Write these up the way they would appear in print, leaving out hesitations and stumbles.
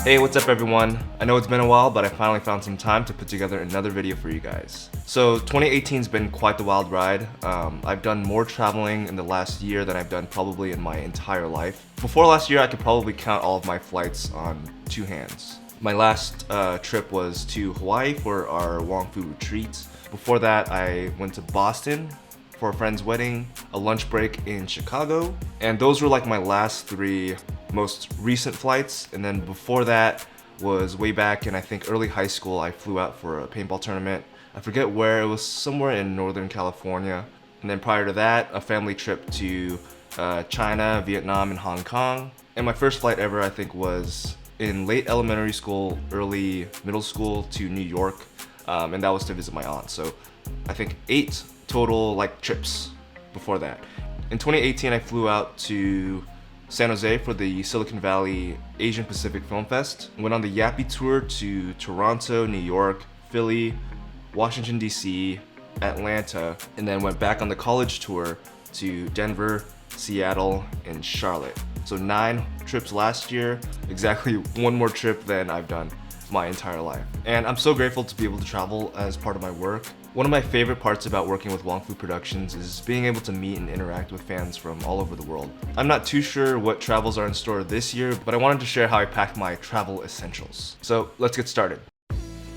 Hey, what's up everyone? I know it's been a while, but I finally found some time to put together another video for you guys. So 2018's been quite the wild ride. I've done more traveling in the last year than I've done probably in my entire life. Before last year, I could probably count all of my flights on two hands. My last trip was to Hawaii for our Wong Fu retreat. Before that, I went to Boston for a friend's wedding, a lunch break in Chicago, and those were like my last three most recent flights. And then before that was way back in I think early high school. I flew out for a paintball tournament. I forget where, it was somewhere in Northern California. And then prior to that, a family trip to China, Vietnam, and Hong Kong. And my first flight ever I think was in late elementary school, early middle school to New York, and that was to visit my aunt. So I think 8 total like trips before that. In 2018, I flew out to San Jose for the Silicon Valley Asian Pacific Film Fest. Went on the Yappy tour to Toronto, New York, Philly, Washington DC, Atlanta, and then went back on the college tour to Denver, Seattle, and Charlotte. So 9 trips last year, exactly one more trip than I've done my entire life. And I'm so grateful to be able to travel as part of my work. One of my favorite parts about working with Wong Fu Productions is being able to meet and interact with fans from all over the world. I'm not too sure what travels are in store this year, but I wanted to share how I packed my travel essentials. So let's get started.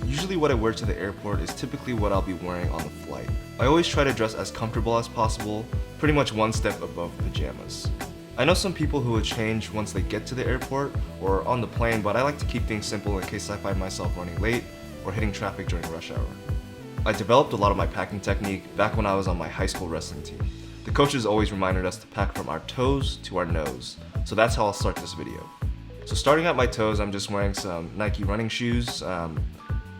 Usually what I wear to the airport is typically what I'll be wearing on the flight. I always try to dress as comfortable as possible, pretty much one step above pajamas. I know some people who would change once they get to the airport or on the plane, but I like to keep things simple in case I find myself running late or hitting traffic during rush hour. I developed a lot of my packing technique back when I was on my high school wrestling team. The coaches always reminded us to pack from our toes to our nose, so that's how I'll start this video. So starting at my toes, I'm just wearing some Nike running shoes. I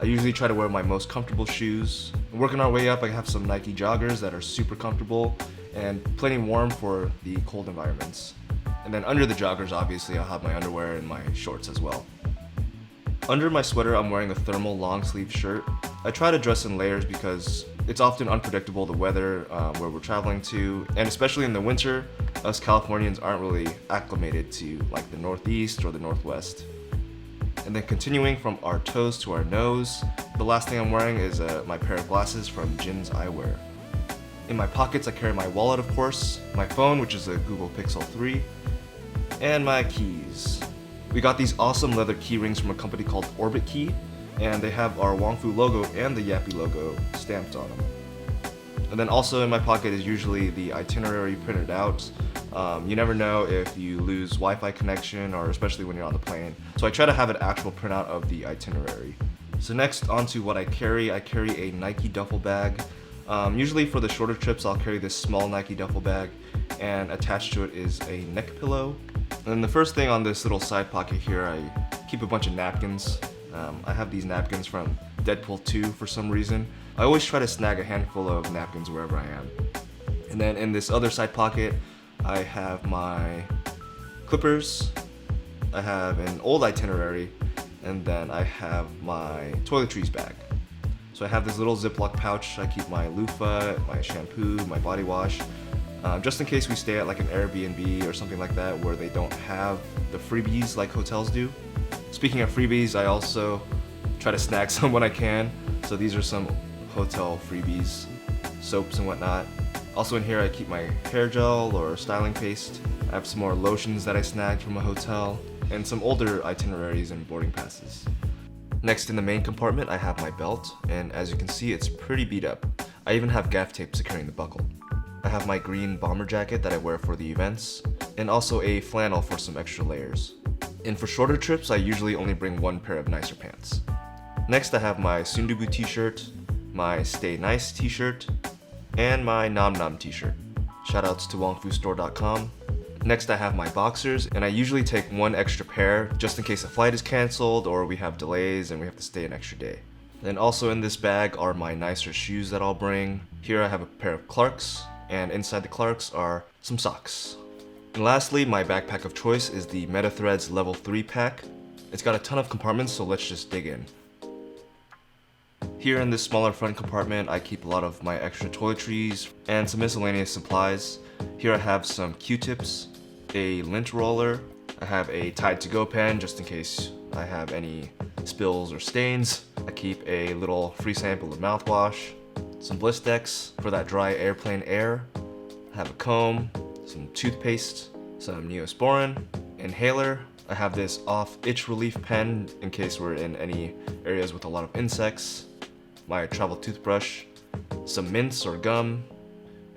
usually try to wear my most comfortable shoes. Working our way up, I have some Nike joggers that are super comfortable and plenty warm for the cold environments. And then under the joggers, obviously, I'll have my underwear and my shorts as well. Under my sweater, I'm wearing a thermal long sleeve shirt. I try to dress in layers because it's often unpredictable, the weather where we're traveling to, and especially in the winter, us Californians aren't really acclimated to like the Northeast or the Northwest. And then continuing from our toes to our nose, the last thing I'm wearing is my pair of glasses from Jin's Eyewear. In my pockets, I carry my wallet, of course, my phone, which is a Google Pixel 3, and my keys. We got these awesome leather key rings from a company called Orbit Key, and they have our Wong Fu logo and the Yappy logo stamped on them. And then also in my pocket is usually the itinerary printed out. You never know if you lose Wi-Fi connection, or especially when you're on the plane. So I try to have an actual printout of the itinerary. So next, onto what I carry a Nike duffel bag. Usually for the shorter trips, I'll carry this small Nike duffel bag, and attached to it is a neck pillow. And then the first thing on this little side pocket here, I keep a bunch of napkins. I have these napkins from Deadpool 2 for some reason. I always try to snag a handful of napkins wherever I am. And then in this other side pocket, I have my clippers, I have an old itinerary, and then I have my toiletries bag. So I have this little Ziploc pouch. I keep my loofah, my shampoo, my body wash, just in case we stay at like an Airbnb or something like that where they don't have the freebies like hotels do. Speaking of freebies, I also try to snag some when I can. So these are some hotel freebies, soaps and whatnot. Also in here I keep my hair gel or styling paste. I have some more lotions that I snagged from a hotel, and some older itineraries and boarding passes. Next, in the main compartment, I have my belt, and as you can see, it's pretty beat up. I even have gaff tape securing the buckle. I have my green bomber jacket that I wear for the events, and also a flannel for some extra layers. And for shorter trips, I usually only bring one pair of nicer pants. Next, I have my Sundubu t-shirt, my Stay Nice t-shirt, and my Nom Nom t-shirt. Shoutouts to wongfustore.com. Next, I have my boxers, and I usually take one extra pair just in case a flight is canceled or we have delays and we have to stay an extra day. Then also in this bag are my nicer shoes that I'll bring. Here I have a pair of Clarks, and inside the Clarks are some socks. And lastly, my backpack of choice is the MetaThreads Level 3 pack. It's got a ton of compartments, so let's just dig in. Here in this smaller front compartment, I keep a lot of my extra toiletries and some miscellaneous supplies. Here I have some Q-tips, a lint roller, I have a Tide to Go pen just in case I have any spills or stains. I keep a little free sample of mouthwash, some Blistex for that dry airplane air. I have a comb, some toothpaste, some Neosporin, inhaler. I have this off itch relief pen in case we're in any areas with a lot of insects, my travel toothbrush, some mints or gum,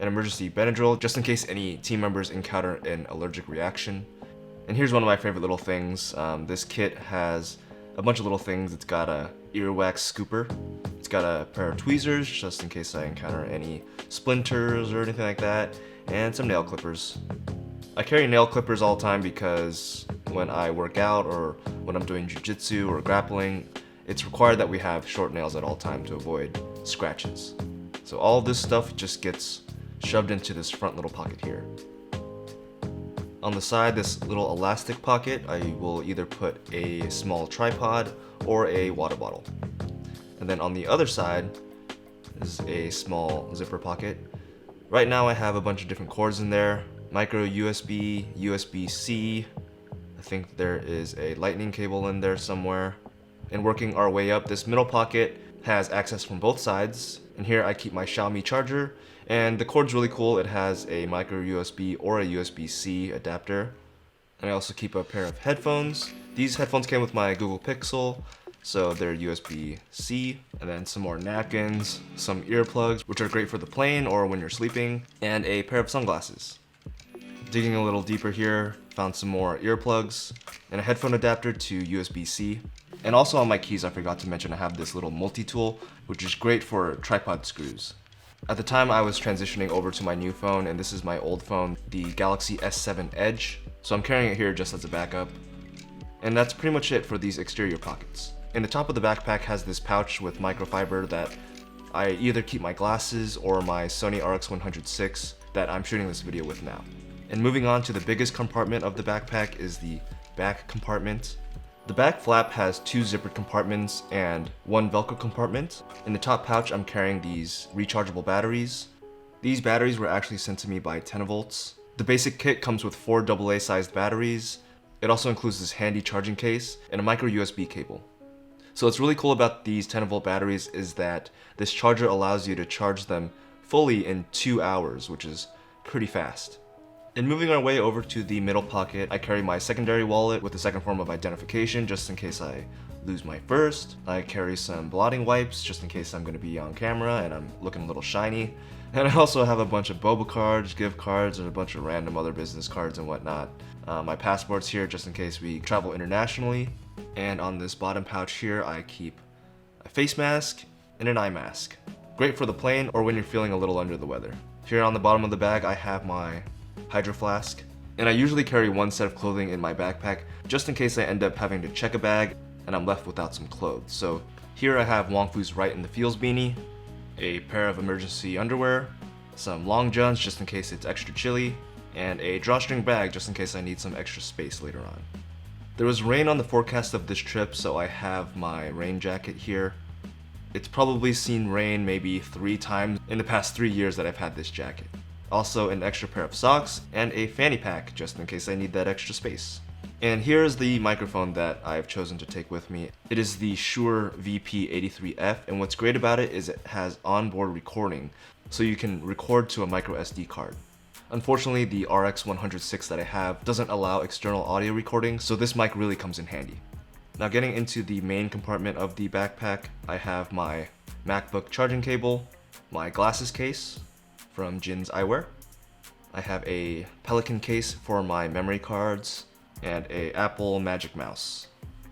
an emergency Benadryl just in case any team members encounter an allergic reaction. And here's one of my favorite little things. This kit has a bunch of little things. It's got a earwax scooper. It's got a pair of tweezers just in case I encounter any splinters or anything like that, and some nail clippers. I carry nail clippers all the time because when I work out or when I'm doing jiu-jitsu or grappling, it's required that we have short nails at all time to avoid scratches. So all of this stuff just gets shoved into this front little pocket here. On the side, this little elastic pocket, I will either put a small tripod or a water bottle. And then on the other side is a small zipper pocket. Right now I have a bunch of different cords in there. Micro USB, USB-C. I think there is a lightning cable in there somewhere. And working our way up, this middle pocket has access from both sides. And here I keep my Xiaomi charger. And the cord's really cool. It has a micro USB or a USB-C adapter. And I also keep a pair of headphones. These headphones came with my Google Pixel, so they're USB-C. And then some more napkins, some earplugs, which are great for the plane or when you're sleeping, and a pair of sunglasses. Digging a little deeper here, found some more earplugs and a headphone adapter to USB-C. And also on my keys, I forgot to mention I have this little multi-tool, which is great for tripod screws. At the time I was transitioning over to my new phone, and this is my old phone, the Galaxy S7 Edge. So I'm carrying it here just as a backup. And that's pretty much it for these exterior pockets. In the top of the backpack has this pouch with microfiber that I either keep my glasses or my Sony RX106 that I'm shooting this video with now. And moving on to the biggest compartment of the backpack is the back compartment. The back flap has two zippered compartments and one Velcro compartment. In the top pouch, I'm carrying these rechargeable batteries. These batteries were actually sent to me by 10volts. The basic kit comes with 4 AA sized batteries. It also includes this handy charging case and a micro USB cable. So what's really cool about these 10V batteries is that this charger allows you to charge them fully in 2 hours, which is pretty fast. And moving our way over to the middle pocket, I carry my secondary wallet with a second form of identification just in case I lose my first. I carry some blotting wipes just in case I'm going to be on camera and I'm looking a little shiny. And I also have a bunch of boba cards, gift cards, and a bunch of random other business cards and whatnot. My passport's here just in case we travel internationally. And on this bottom pouch here, I keep a face mask and an eye mask. Great for the plane or when you're feeling a little under the weather. Here on the bottom of the bag, I have my hydro flask. And I usually carry one set of clothing in my backpack just in case I end up having to check a bag and I'm left without some clothes. So here I have Wong Fu's Right in the Feels beanie, a pair of emergency underwear, some long johns just in case it's extra chilly, and a drawstring bag just in case I need some extra space later on. There was rain on the forecast of this trip, so I have my rain jacket here. It's probably seen rain maybe 3 times in the past 3 years that I've had this jacket. Also an extra pair of socks and a fanny pack just in case I need that extra space. And here's the microphone that I've chosen to take with me. It is the Shure VP83F, and what's great about it is it has onboard recording, so you can record to a micro SD card. Unfortunately, the RX106 that I have doesn't allow external audio recording, so this mic really comes in handy. Now getting into the main compartment of the backpack, I have my MacBook charging cable, my glasses case from Jin's Eyewear. I have a Pelican case for my memory cards, and a Apple Magic Mouse.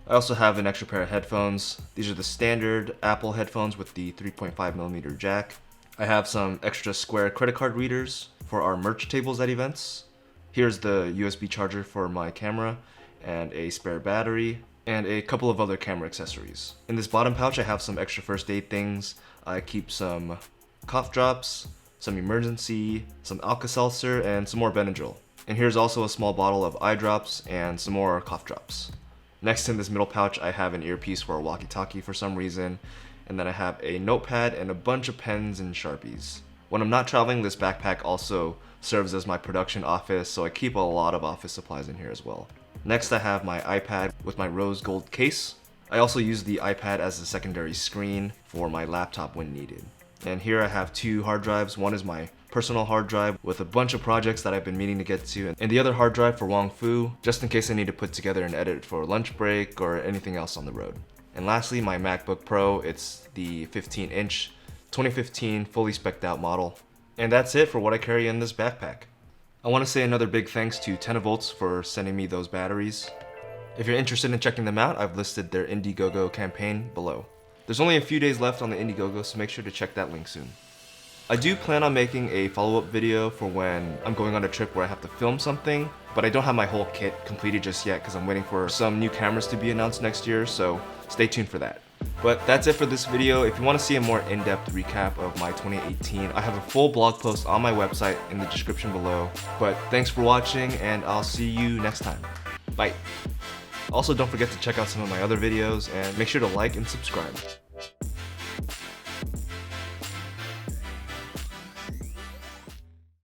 I also have an extra pair of headphones. These are the standard Apple headphones with the 3.5mm jack. I have some extra Square credit card readers for our merch tables at events. Here's the USB charger for my camera, and a spare battery, and a couple of other camera accessories. In this bottom pouch I have some extra first aid things. I keep some cough drops, some emergency, some Alka-Seltzer, and some more Benadryl. And here's also a small bottle of eye drops and some more cough drops. Next in this middle pouch I have an earpiece for a walkie-talkie for some reason, and then I have a notepad and a bunch of pens and Sharpies. When I'm not traveling, this backpack also serves as my production office, so I keep a lot of office supplies in here as well. Next, I have my iPad with my rose gold case. I also use the iPad as a secondary screen for my laptop when needed. And here I have two hard drives. One is my personal hard drive with a bunch of projects that I've been meaning to get to, and the other hard drive for Wong Fu, just in case I need to put together an edit for lunch break or anything else on the road. And lastly, my MacBook Pro. It's the 15-inch 2015 fully spec'd out model. And that's it for what I carry in this backpack. I want to say another big thanks to 10volts for sending me those batteries. If you're interested in checking them out, I've listed their Indiegogo campaign below. There's only a few days left on the Indiegogo, so make sure to check that link soon. I do plan on making a follow-up video for when I'm going on a trip where I have to film something, but I don't have my whole kit completed just yet because I'm waiting for some new cameras to be announced next year, so stay tuned for that. But that's it for this video. If you want to see a more in-depth recap of my 2018, I have a full blog post on my website in the description below. But thanks for watching, and I'll see you next time. Bye. Also, don't forget to check out some of my other videos, and make sure to like and subscribe.